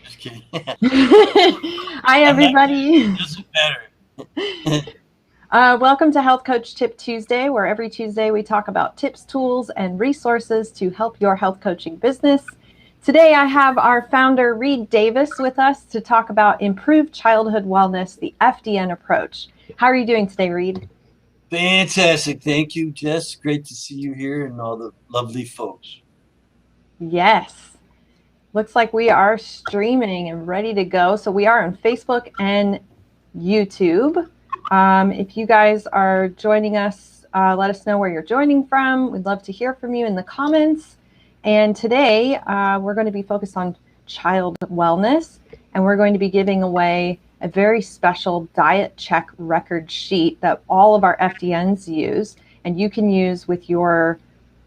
Just kidding. Hi, I'm not everybody. kidding. It doesn't matter. Welcome to Health Coach Tip Tuesday, where every Tuesday we talk about tips, tools, and resources to help your health coaching business. Today, I have our founder, Reed Davis, with us to talk about improved childhood wellness, the FDN approach. How are you doing today, Reed? Fantastic. Thank you, Jess. Great to see you here and all the lovely folks. Yes. Looks like we are streaming and ready to go. So we are on Facebook and YouTube. If you guys are joining us, let us know where you're joining from. We'd love to hear from you in the comments. And today we're going to be focused on child wellness, and we're going to be giving away a very special diet check record sheet that all of our FDNs use, and you can use with your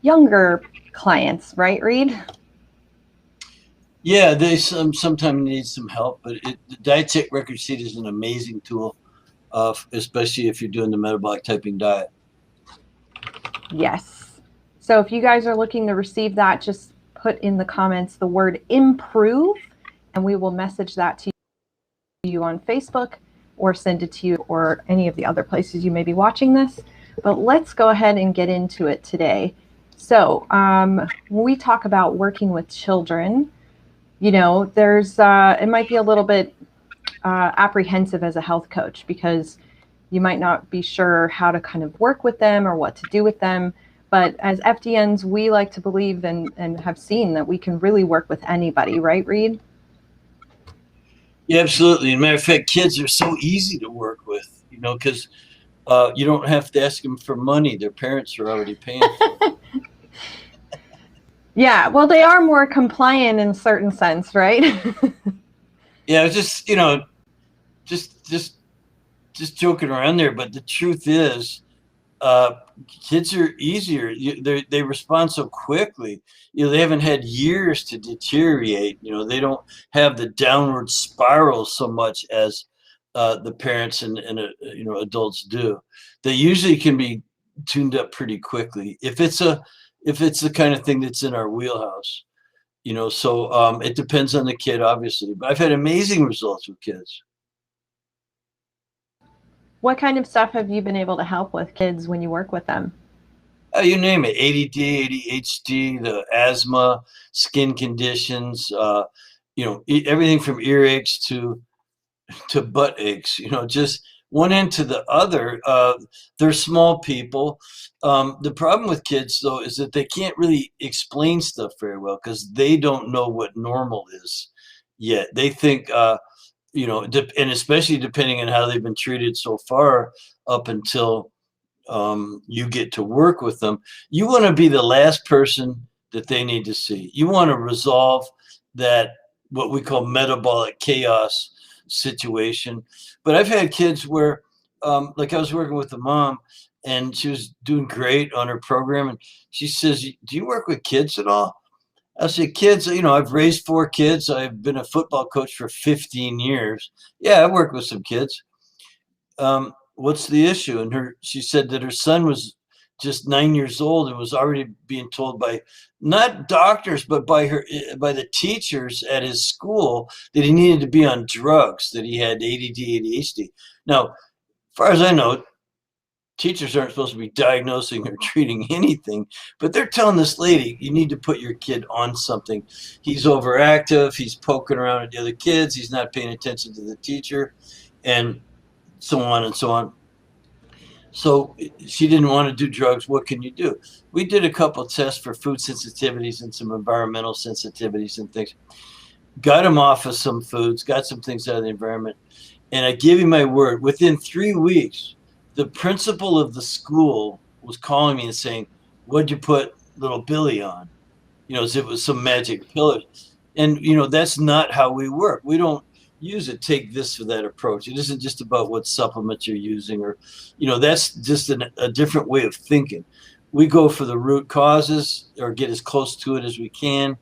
younger clients, right, Reed? Yeah, they sometimes need some help, but the diet tech record sheet is an amazing tool, especially if you're doing the metabolic typing diet. Yes. So if you guys are looking to receive that, just put in the comments the word improve, and we will message that to you on Facebook or send it to you or any of the other places you may be watching this. But let's go ahead and get into it today. So when we talk about working with children, there's it might be a little bit apprehensive as a health coach because you might not be sure how to kind of work with them or what to do with them. But as FDNs, we like to believe and have seen that we can really work with anybody, right, Reed? Yeah, absolutely. As a matter of fact, kids are so easy to work with, because you don't have to ask them for money. Their parents are already paying for it. Yeah, well, they are more compliant in a certain sense, right? Yeah, it's just, just just just joking around there, but the truth is, uh, kids are easier. They respond so quickly. They haven't had years to deteriorate. They don't have the downward spiral so much as the parents and adults do. They usually can be tuned up pretty quickly if it's the kind of thing that's in our wheelhouse. So it depends on the kid, obviously. But I've had amazing results with kids. What kind of stuff have you been able to help with kids when you work with them? You name it, ADD, ADHD, the asthma, skin conditions, everything from earaches to butt aches, just one end to the other. They're small people. The problem with kids, though, is that they can't really explain stuff very well because they don't know what normal is yet. They think, and especially depending on how they've been treated so far up until you get to work with them, you want to be the last person that they need to see. You want to resolve that, what we call metabolic chaos situation. But I've had kids where, like I was working with the mom, and she was doing great on her program, and she says, "Do you work with kids at all?" I said, "Kids, I've raised 4 kids. I've been a football coach for 15 years. Yeah, I work with some kids. What's the issue?" And she said that her son was just 9 years old and was already being told by not doctors, but by the teachers at his school that he needed to be on drugs, that he had ADD, ADHD. Now, as far as I know, teachers aren't supposed to be diagnosing or treating anything, but they're telling this lady, you need to put your kid on something. He's overactive, he's poking around at the other kids, he's not paying attention to the teacher, and so on and so on. So she didn't want to do drugs. What can you do? We did a couple of tests for food sensitivities and some environmental sensitivities and things. Got him off of some foods, got some things out of the environment. And I give you my word, within 3 weeks, the principal of the school was calling me and saying, "What'd you put little Billy on?" As if it was some magic pillar. And, that's not how we work. We don't use a take this or that approach. It isn't just about what supplements you're using or, that's just a different way of thinking. We go for the root causes or get as close to it as we can.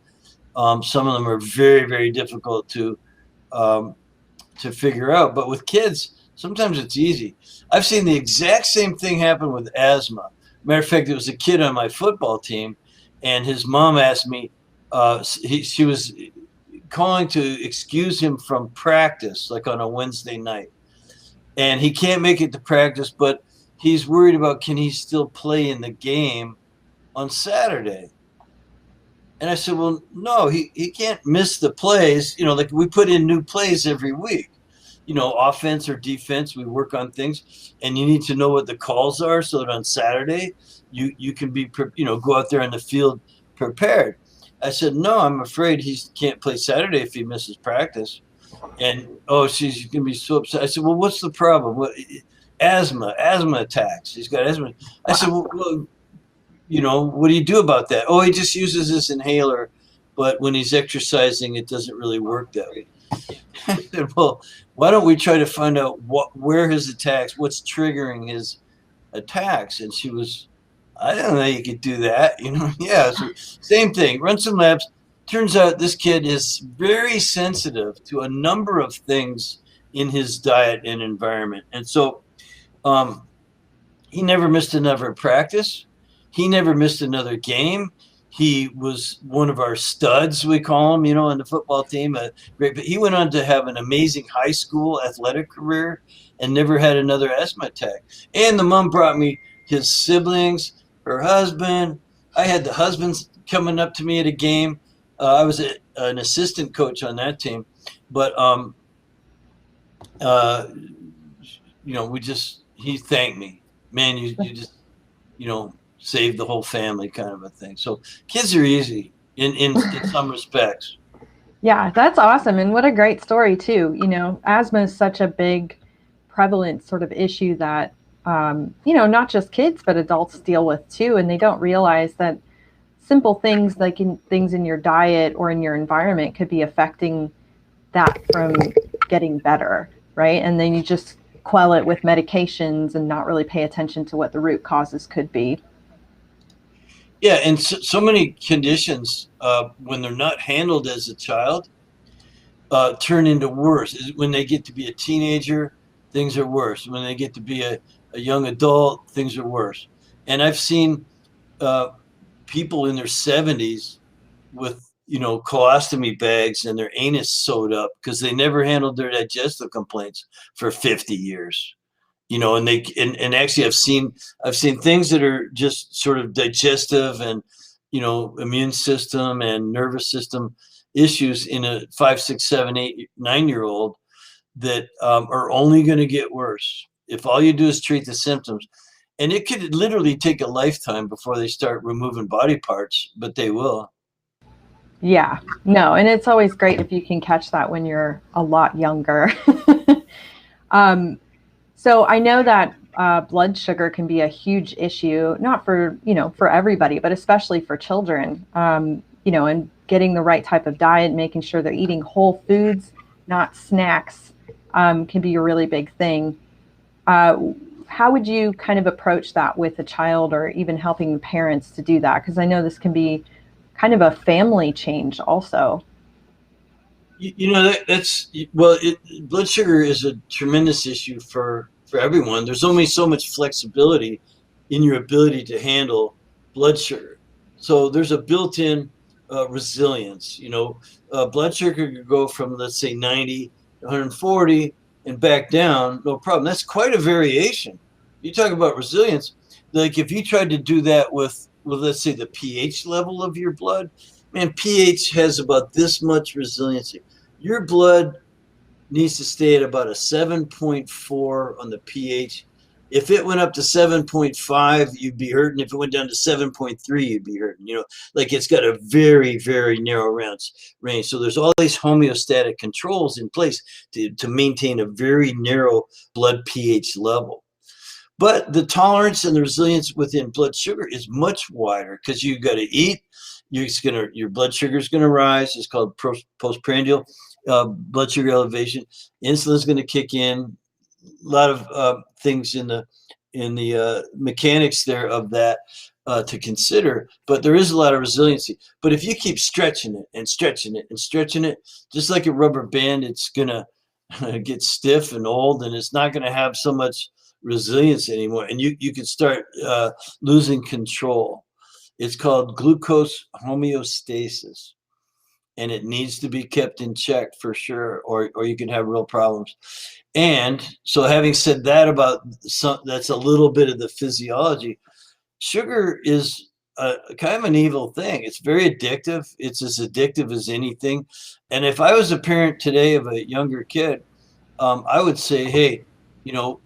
Some of them are very, very difficult um, to figure out. But with kids, sometimes it's easy. I've seen the exact same thing happen with asthma. Matter of fact, there was a kid on my football team, and his mom asked me, she was calling to excuse him from practice, like on a Wednesday night. And he can't make it to practice, but he's worried about, can he still play in the game on Saturday? And I said, well, no, he can't miss the plays. You know, like we put in new plays every week, you know, offense or defense. We work on things, and you need to know what the calls are so that on Saturday you can be, you know, go out there in the field prepared. I said, no, I'm afraid he can't play Saturday if he misses practice. And oh, she's gonna be so upset. I said, well, what's the problem? What, asthma attacks. He's got asthma. I said, well, you know, what do you do about that? Oh, he just uses this inhaler, but when he's exercising, it doesn't really work that way. I said, well, why don't we try to find out where his attacks, what's triggering his attacks? And she was, I don't know, you could do that, you know? Yeah, so same thing. Run some labs. Turns out this kid is very sensitive to a number of things in his diet and environment, and so he never missed another practice. He never missed another game. He was one of our studs, we call him, you know, on the football team. Great, but he went on to have an amazing high school athletic career and never had another asthma attack. And the mom brought me his siblings, her husband. I had the husbands coming up to me at a game. I was an assistant coach on that team, but you know, he thanked me, man. You just, you know, saved the whole family, kind of a thing. So kids are easy in some respects. Yeah, that's awesome. And what a great story too. You know, asthma is such a big prevalent sort of issue that, you know, not just kids, but adults deal with too. And they don't realize that simple things like things in your diet or in your environment could be affecting that from getting better, right? And then you just quell it with medications and not really pay attention to what the root causes could be. Yeah, and so many conditions, when they're not handled as a child, turn into worse. When they get to be a teenager, things are worse. When they get to be a young adult, things are worse. And I've seen people in their 70s with, you know, colostomy bags and their anus sewed up because they never handled their digestive complaints for 50 years. You know, and and actually I've seen things that are just sort of digestive and, you know, immune system and nervous system issues in a 5, 6, 7, 8, 9-year-old that are only going to get worse if all you do is treat the symptoms. And it could literally take a lifetime before they start removing body parts, but they will. Yeah, no, and it's always great if you can catch that when you're a lot younger. So I know that blood sugar can be a huge issue, not for, you know, for everybody, but especially for children, you know, and getting the right type of diet, making sure they're eating whole foods, not snacks, can be a really big thing. How would you kind of approach that with a child or even helping parents to do that? Because I know this can be kind of a family change also. You know, that's, well, blood sugar is a tremendous issue for everyone. There's only so much flexibility in your ability to handle blood sugar. So there's a built-in resilience. You know, blood sugar could go from, let's say, 90 to 140 and back down, no problem. That's quite a variation. You talk about resilience. Like if you tried to do that with let's say the pH level of your blood, man, pH has about this much resiliency. Your blood needs to stay at about a 7.4 on the pH. If it went up to 7.5, you'd be hurting. If it went down to 7.3, you'd be hurting. You know, like it's got a very, very narrow range. So there's all these homeostatic controls in place to maintain a very narrow blood pH level. But the tolerance and the resilience within blood sugar is much wider because you got to eat. Your blood sugar is going to rise. It's called postprandial blood sugar elevation. Insulin is going to kick in. A lot of things in the mechanics there of that to consider. But there is a lot of resiliency. But if you keep stretching it and stretching it and stretching it, just like a rubber band, it's going to get stiff and old, and it's not going to have so much resilience anymore, and you can start losing control. It's called glucose homeostasis, and it needs to be kept in check for sure, or you can have real problems. And so having said that about that's a little bit of the physiology. Sugar is kind of an evil thing. It's very addictive. It's as addictive as anything. And if I was a parent today of a younger kid, I would say, hey, you know,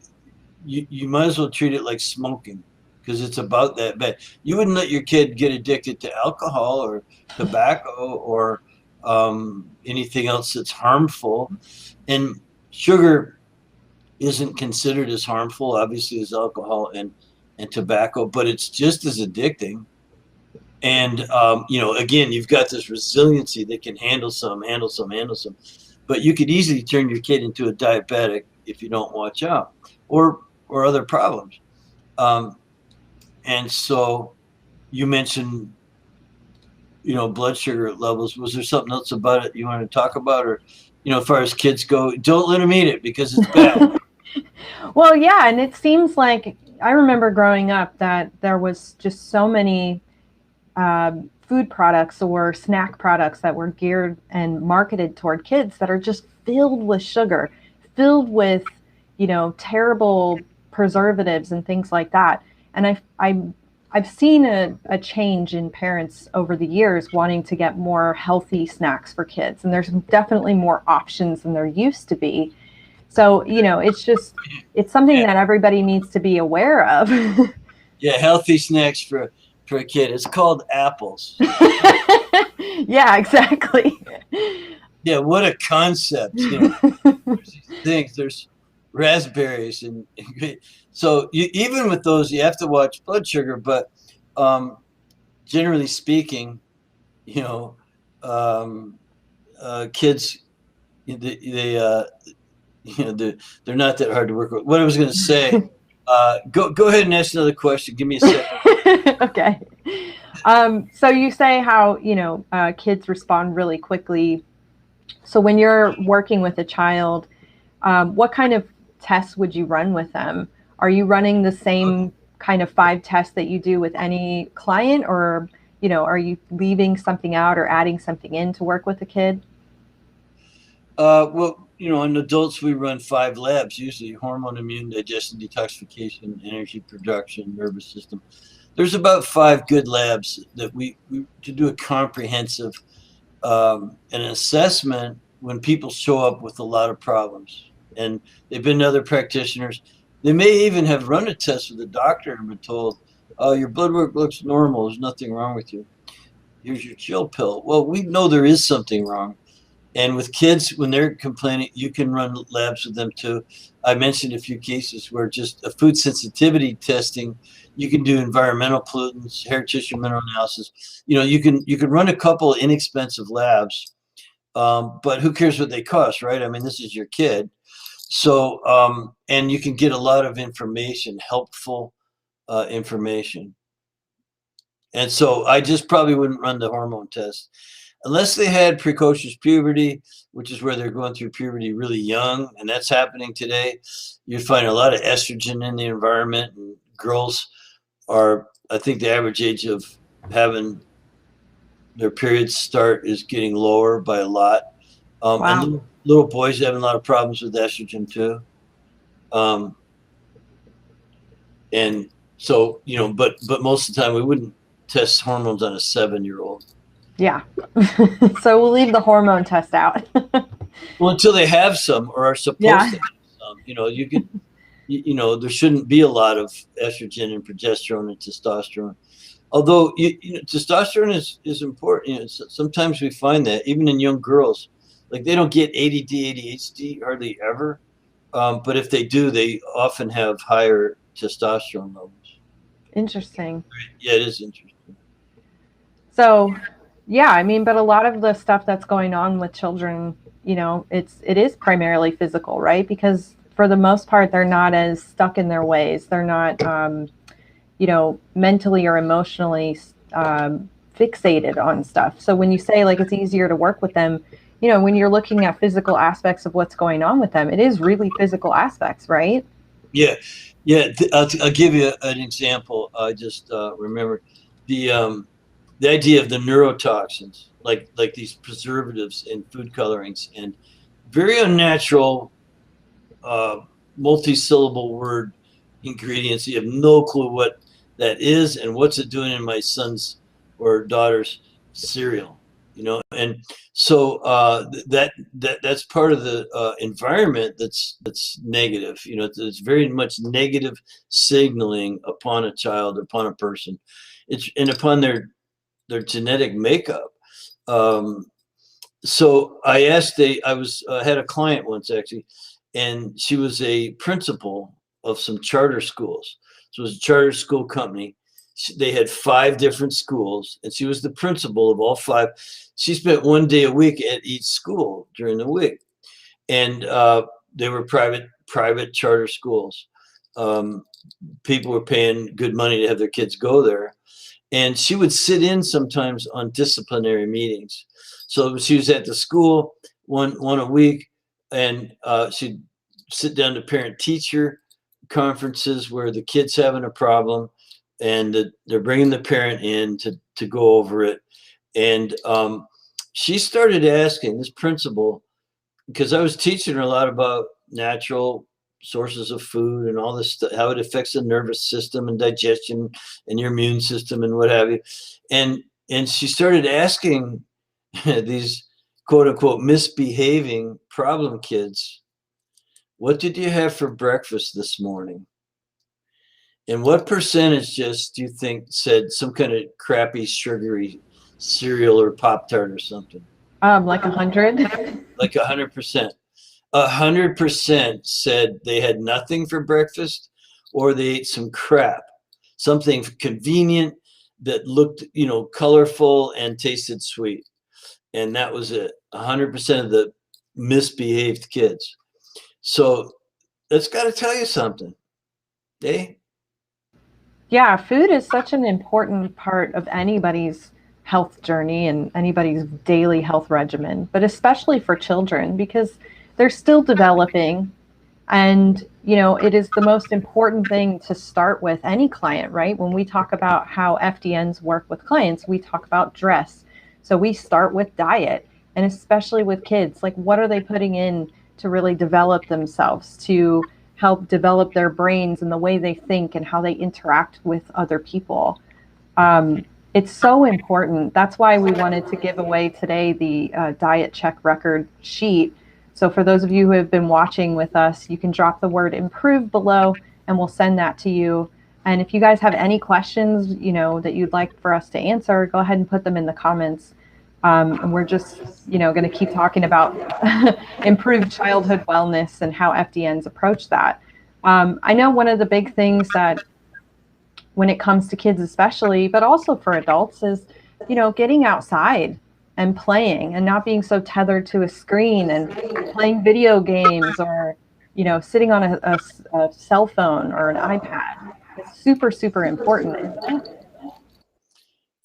you might as well treat it like smoking because it's about that bad. You wouldn't let your kid get addicted to alcohol or tobacco or anything else that's harmful. And sugar isn't considered as harmful, obviously, as alcohol and tobacco, but it's just as addicting. And you know, again, you've got this resiliency that can handle some, but you could easily turn your kid into a diabetic if you don't watch out, or other problems. Um, and so you mentioned, you know, blood sugar levels. Was there something else about it you want to talk about, or, you know, as far as kids go, don't let them eat it because it's bad. Well, yeah, and it seems like I remember growing up that there was just so many food products or snack products that were geared and marketed toward kids that are just filled with sugar, filled with, you know, terrible preservatives and things like that. And I've seen a change in parents over the years wanting to get more healthy snacks for kids. And there's definitely more options than there used to be. So, you know, it's something Yeah, that everybody needs to be aware of. yeah, healthy snacks for a kid. It's called apples. Yeah, exactly. Yeah, what a concept. You know, there's these things. There's raspberries and so you, even with those, you have to watch blood sugar. But um, generally speaking, you know, um, kids they you know they're not that hard to work with. What I was going to say, go ahead and ask another question. Give me a second. Okay. So you say how, you know, kids respond really quickly. So when you're working with a child, what kind of tests would you run with them? Are you running the same kind of 5 tests that you do with any client, or, you know, are you leaving something out or adding something in to work with a kid? Well, you know, in adults, we run 5 labs, usually hormone, immune, digestion, detoxification, energy production, nervous system. There's about 5 good labs that we to do a comprehensive an assessment when people show up with a lot of problems. And they've been to other practitioners. They may even have run a test with a doctor and been told, oh, your blood work looks normal. There's nothing wrong with you. Here's your chill pill. Well, we know there is something wrong. And with kids, when they're complaining, you can run labs with them too. I mentioned a few cases where just a food sensitivity testing, you can do environmental pollutants, hair tissue mineral analysis. You know, you can run a couple inexpensive labs, but who cares what they cost, right? I mean, this is your kid. So, and you can get a lot of information, helpful information. And so I just probably wouldn't run the hormone test unless they had precocious puberty, which is where they're going through puberty really young, and that's happening today. You'd find a lot of estrogen in the environment, and girls are, I think, the average age of having their periods start is getting lower by a lot. And Wow. little boys are having a lot of problems with estrogen too. Um, and so, you know, but most of the time we wouldn't test hormones on a 7-year-old. Yeah. So we'll leave the hormone test out. Well, until they have some or are supposed Yeah. to have some, you know, you know, there shouldn't be a lot of estrogen and progesterone and testosterone. Although, you know, testosterone is important. You know, sometimes we find that even in young girls, like they don't get ADD, ADHD hardly ever. But if they do, they often have higher testosterone levels. Interesting. Yeah, it is interesting. So, yeah, I mean, but a lot of the stuff that's going on with children, you know, it is primarily physical, right? Because for the most part, they're not as stuck in their ways. They're not, you know, mentally or emotionally fixated on stuff. So when you say like it's easier to work with them, you know, when you're looking at physical aspects of what's going on with them, it is really physical aspects, right? Yeah, yeah. I'll give you an example. I just remembered the the idea of the neurotoxins, like these preservatives and food colorings and very unnatural, uh, multi-syllable word ingredients. You have no clue what that is and what's it doing in my son's or daughter's cereal, and so that's part of the environment that's negative. It's very much negative signaling upon a child, upon a person, and upon their genetic makeup. um, so I had a client once, actually, and she was a principal of some charter schools. So it was a charter school company. They had 5 different schools, and she was the principal of all 5. She spent one day a week at each school during the week, and they were private charter schools. Um, People were paying good money to have their kids go there, and she would sit in sometimes on disciplinary meetings. So she was at the school one a week, and she'd sit down to parent teacher conferences where the kid's having a problem, and they're bringing the parent in to go over it. And she started asking this principal, because I was teaching her a lot about natural sources of food and all this stuff, how it affects the nervous system and digestion and your immune system and what have you. And she started asking these quote unquote misbehaving problem kids, what did you have for breakfast this morning? And what percentage, just do you think, said some kind of crappy sugary cereal or Pop Tart or something? Like 100. Like 100%. 100% said they had nothing for breakfast, or they ate some crap, something convenient that looked, colorful and tasted sweet. And that was it. 100% of the misbehaved kids. So that's got to tell you something. Eh? Yeah, food is such an important part of anybody's health journey and anybody's daily health regimen, but especially for children because they're still developing. And, it is the most important thing to start with any client, right? When we talk about how FDNs work with clients, we talk about dress. So we start with diet, and especially with kids, like what are they putting in to really develop themselves, to help develop their brains and the way they think and how they interact with other people. It's so important. That's why we wanted to give away today the diet check record sheet. So for those of you who have been watching with us, you can drop the word improve below and we'll send that to you. And if you guys have any questions, that you'd like for us to answer, go ahead and put them in the comments. And we're just, going to keep talking about improved childhood wellness and how FDNs approach that. I know one of the big things that when it comes to kids especially, but also for adults is, getting outside and playing and not being so tethered to a screen and playing video games or, sitting on a cell phone or an iPad. It's super, super important, isn't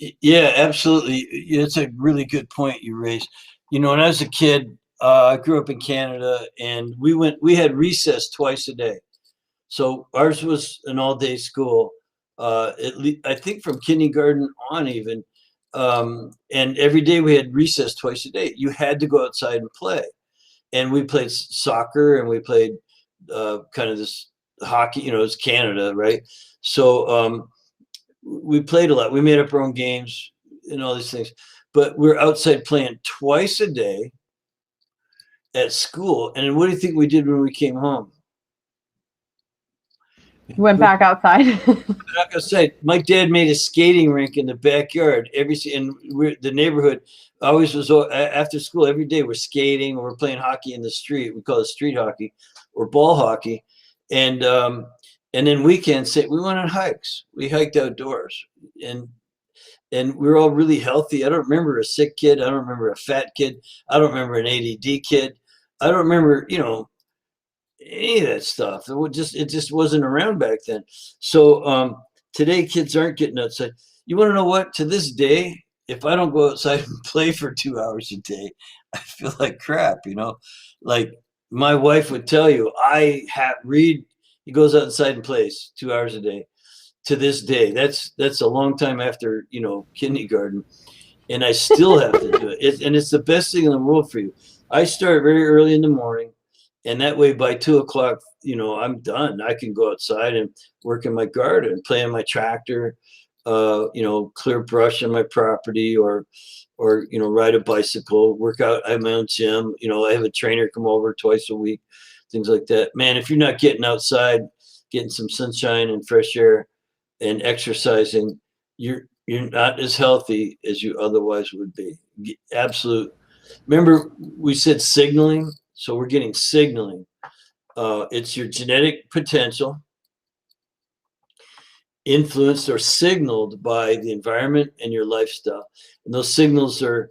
it? Yeah, absolutely. It's a really good point you raised. When I was a kid, I grew up in Canada, and we had recess twice a day. So ours was an all-day school, I think from kindergarten on even. And every day we had recess twice a day. You had to go outside and play. And we played soccer, and we played kind of this hockey, it's Canada, right? So we played a lot. We made up our own games and all these things. But we're outside playing twice a day at school. And then what do you think we did when we came home? Went back outside. Like I said, my dad made a skating rink in the backyard. The neighborhood always was after school every day. We're skating or we're playing hockey in the street. We call it street hockey or ball hockey, and then weekends we went on hikes. We hiked outdoors, and we were all really healthy. I don't remember a sick kid. I don't remember a fat kid. I don't remember an ADD kid. I don't remember any of that stuff. It just wasn't around back then. So today kids aren't getting outside. You want to know what? To this day, if I don't go outside and play for 2 hours a day, I feel like crap. Like my wife would tell you, Reed, he goes outside and plays 2 hours a day. to this day. That's a long time after, kindergarten, and I still have to do it. And it's the best thing in the world for you. I start very early in the morning, and that way by 2 o'clock, I'm done. I can go outside and work in my garden, play on my tractor, clear brush on my property, or ride a bicycle, work out. I have my own gym. I have a trainer come over twice a week, things like that. Man, if you're not getting outside, getting some sunshine and fresh air and exercising, you're not as healthy as you otherwise would be. Absolute. Remember, we said signaling, so we're getting signaling. It's your genetic potential influenced or signaled by the environment and your lifestyle. And those signals are,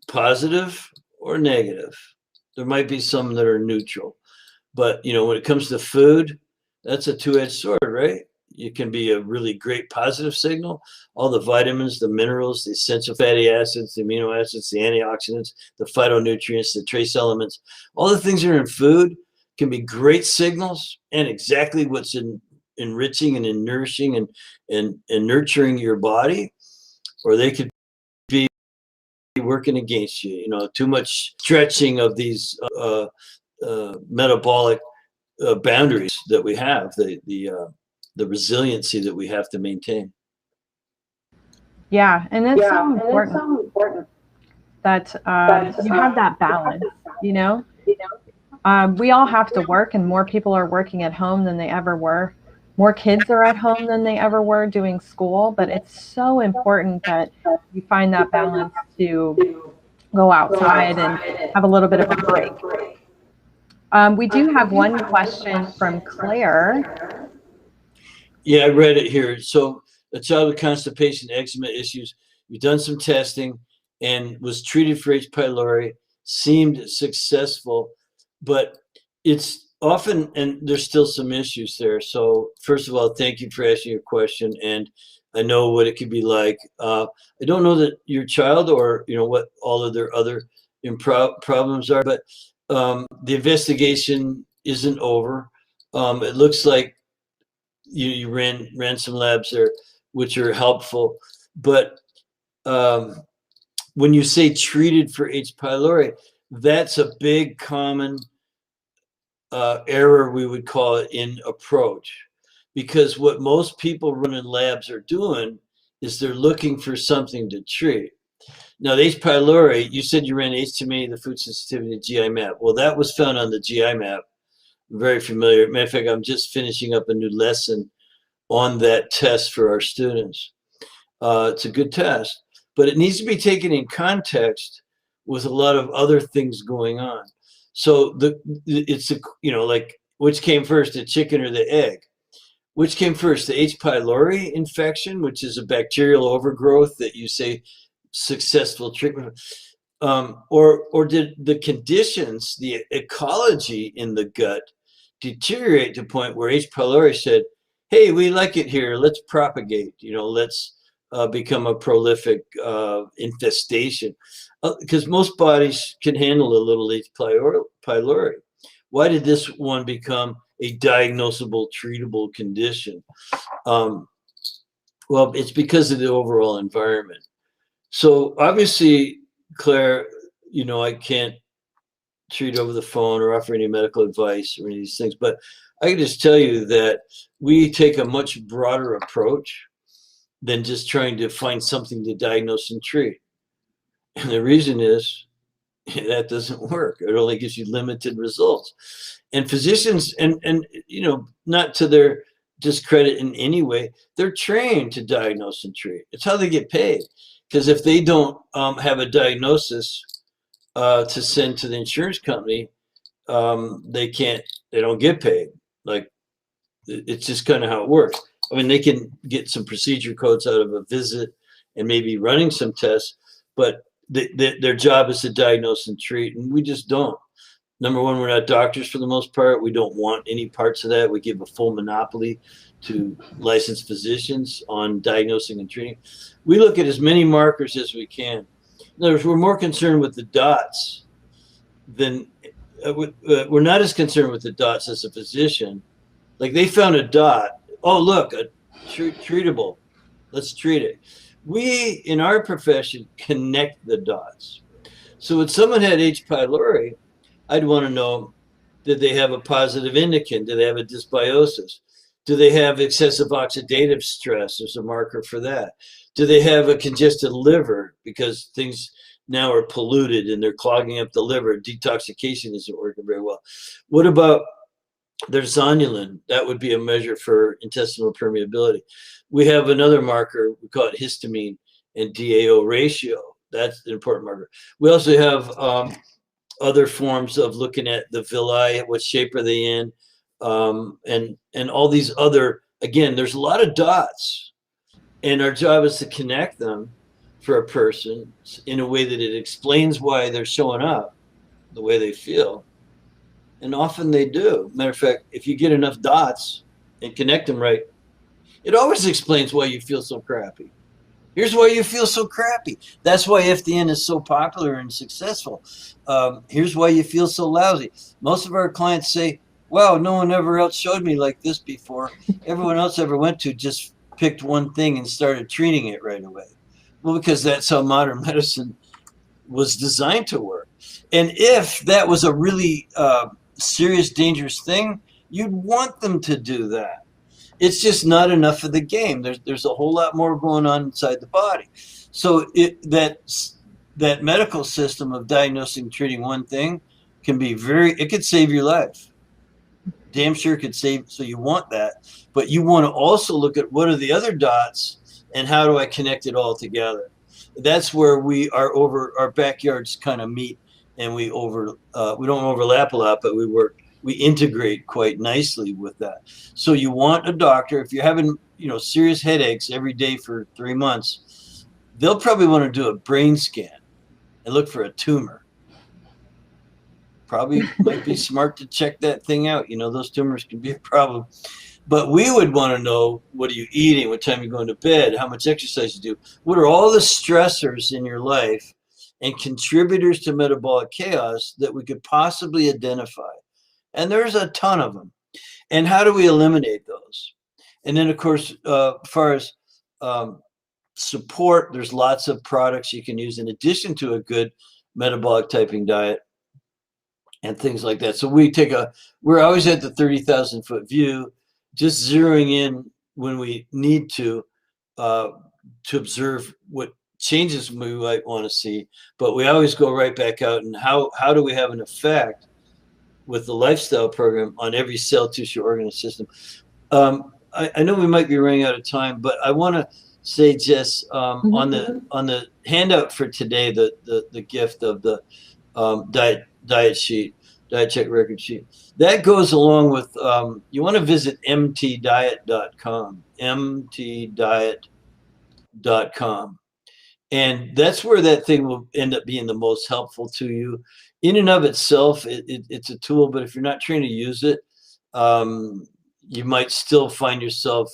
positive or negative. There might be some that are neutral. But, when it comes to food, that's a two-edged sword, right? It can be a really great positive signal. All the vitamins, the minerals, the essential fatty acids, the amino acids, the antioxidants, the phytonutrients, the trace elements, all the things that are in food can be great signals, and exactly what's enriching and nourishing and nurturing your body, or they could be working against you. Too much stretching of these metabolic boundaries that we have, the resiliency that we have to maintain. Yeah, and it's so important that you have that balance. We all have to work, and more people are working at home than they ever were. More kids are at home than they ever were doing school, but it's so important that you find that balance to go outside and have a little bit of a break. We do have one question from Claire. Yeah, I read it here. So a child with constipation, eczema issues, you've done some testing and was treated for H. pylori, seemed successful, but it's often, and there's still some issues there. So first of all, thank you for asking your question. And I know what it could be like. I don't know that your child or, what all of their other problems are, but the investigation isn't over. It looks like you ran some labs there, which are helpful. But when you say treated for H. pylori, that's a big common error, we would call it, in approach. Because what most people running labs are doing is they're looking for something to treat. Now, the H. pylori, you said you ran HTMA, the food sensitivity GI map. Well, that was found on the GI map. I'm very familiar. Matter of fact, I'm just finishing up a new lesson on that test for our students. It's a good test, but it needs to be taken in context with a lot of other things going on. So it's like, which came first, the chicken or the egg? Which came first, the H. pylori infection, which is a bacterial overgrowth that you say successful treatment, or did the conditions, the ecology in the gut deteriorate to a point where H. pylori said, hey, we like it here, let's propagate, let's become a prolific infestation. Because most bodies can handle a little H. pylori. Why did this one become a diagnosable, treatable condition? Well, it's because of the overall environment. So obviously, Claire, I can't treat over the phone or offer any medical advice or any of these things, but I can just tell you that we take a much broader approach than just trying to find something to diagnose and treat. And the reason is that doesn't work. It only gives you limited results. And physicians, and not to their discredit in any way, they're trained to diagnose and treat. It's how they get paid. Because if they don't have a diagnosis to send to the insurance company, they don't get paid. Like, it's just kind of how it works. I mean, they can get some procedure codes out of a visit and maybe running some tests, but their job is to diagnose and treat, and we just don't. Number one, we're not doctors for the most part. We don't want any parts of that. We give a full monopoly to licensed physicians on diagnosing and treating. We look at as many markers as we can. In other words, we're more concerned with the dots than we're not as concerned with the dots as a physician. Like, they found a dot. Oh, look, treatable. Let's treat it. We, in our profession, connect the dots. So when someone had H. pylori, I'd want to know, did they have a positive indican? Do they have a dysbiosis? Do they have excessive oxidative stress? There's a marker for that. Do they have a congested liver because things now are polluted and they're clogging up the liver? Detoxification isn't working very well. What about their zonulin? That would be a measure for intestinal permeability. We have another marker, we call it histamine and DAO ratio. That's an important marker. We also have other forms of looking at the villi, what shape are they in, and all these other. Again, there's a lot of dots, and our job is to connect them for a person in a way that it explains why they're showing up the way they feel, and often they do. Matter of fact, if you get enough dots and connect them right, it always explains why you feel so crappy. Here's why you feel so crappy. That's why FDN is so popular and successful. Here's why you feel so lousy. Most of our clients say, wow, no one ever else showed me like this before. Everyone else I ever went to just picked one thing and started treating it right away. Well, because that's how modern medicine was designed to work. And if that was a really serious, dangerous thing, you'd want them to do that. It's just not enough of the game. There's a whole lot more going on inside the body. So that medical system of diagnosing and treating one thing can be it could save your life. Damn sure could save. So you want that, but you want to also look at what are the other dots and how do I connect it all together? That's where our backyards kind of meet, and we don't overlap a lot, but we integrate quite nicely with that. So you want a doctor, if you're having, serious headaches every day for 3 months, they'll probably want to do a brain scan and look for a tumor. Probably might be smart to check that thing out. Those tumors can be a problem. But we would want to know, what are you eating? What time are you going to bed? How much exercise you do? What are all the stressors in your life and contributors to metabolic chaos that we could possibly identify? And there's a ton of them. And how do we eliminate those? And then, of course, as far as support, there's lots of products you can use in addition to a good metabolic typing diet and things like that. So we're always at the 30,000 foot view, just zeroing in when we need to observe what changes we might want to see. But we always go right back out and how do we have an effect with the lifestyle program on every cell, tissue, organ, system. I know we might be running out of time, but I want to say, Jess, on the handout for today, the gift of the diet sheet, diet check record sheet, that goes along with, you want to visit mtdiet.com, mtdiet.com. And that's where that thing will end up being the most helpful to you. In and of itself, it's a tool, but if you're not trained to use it, you might still find yourself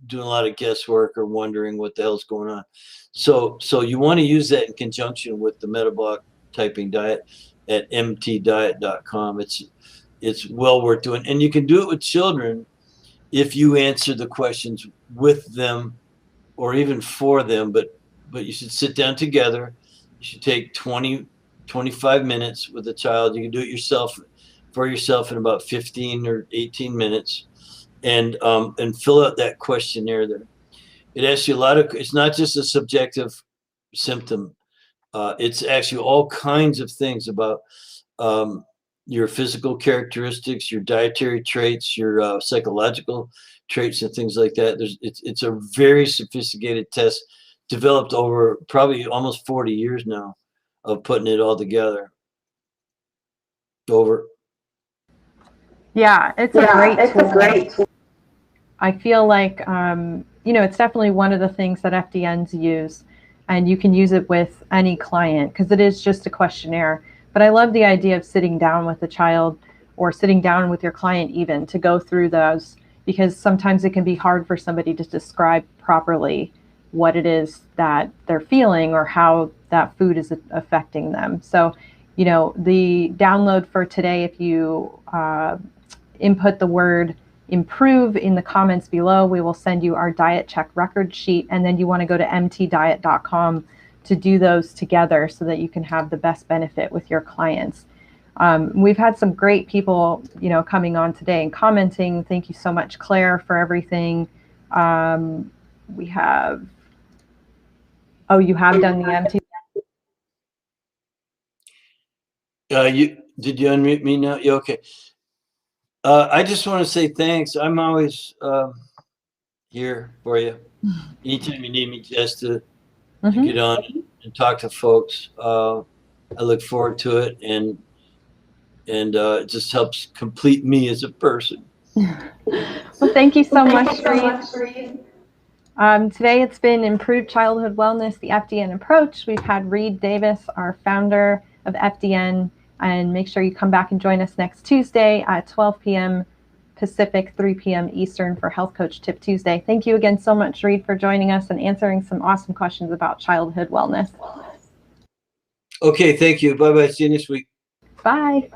doing a lot of guesswork or wondering what the hell's going on. So you want to use that in conjunction with the metabolic typing diet at mtdiet.com. It's well worth doing. And you can do it with children if you answer the questions with them or even for them, but you should sit down together. You should take 25 minutes with a child. You can do it for yourself in about 15 or 18 minutes, and fill out that questionnaire there. It asks you it's not just a subjective symptom. It's actually all kinds of things about your physical characteristics, your dietary traits, your psychological traits, and things like that. It's a very sophisticated test developed over probably almost 40 years now of putting it all together. Over. Yeah, it's a great tool. I feel like, it's definitely one of the things that FDNs use, and you can use it with any client because it is just a questionnaire. But I love the idea of sitting down with a child or sitting down with your client even to go through those, because sometimes it can be hard for somebody to describe properly what it is that they're feeling or how that food is affecting them. So, the download for today, if you input the word improve in the comments below. We will send you our diet check record sheet, and then you want to go to mtdiet.com to do those together so that you can have the best benefit with your clients. We've had some great people, coming on today and commenting. Thank you so much, Claire, for everything. We have, you have done the MT. Did you unmute me now? Yeah, okay. I just want to say thanks. I'm always here for you. Anytime you need me, Jess, to get on and talk to folks. I look forward to it, and it just helps complete me as a person. Well, thank you so much, Reed. Today it's been Improved Childhood Wellness, the FDN Approach. We've had Reed Davis, our founder of FDN, and make sure you come back and join us next Tuesday at 12 p.m. Pacific, 3 p.m. Eastern for Health Coach Tip Tuesday. Thank you again so much, Reed, for joining us and answering some awesome questions about childhood wellness. Okay, thank you. Bye-bye. See you next week. Bye.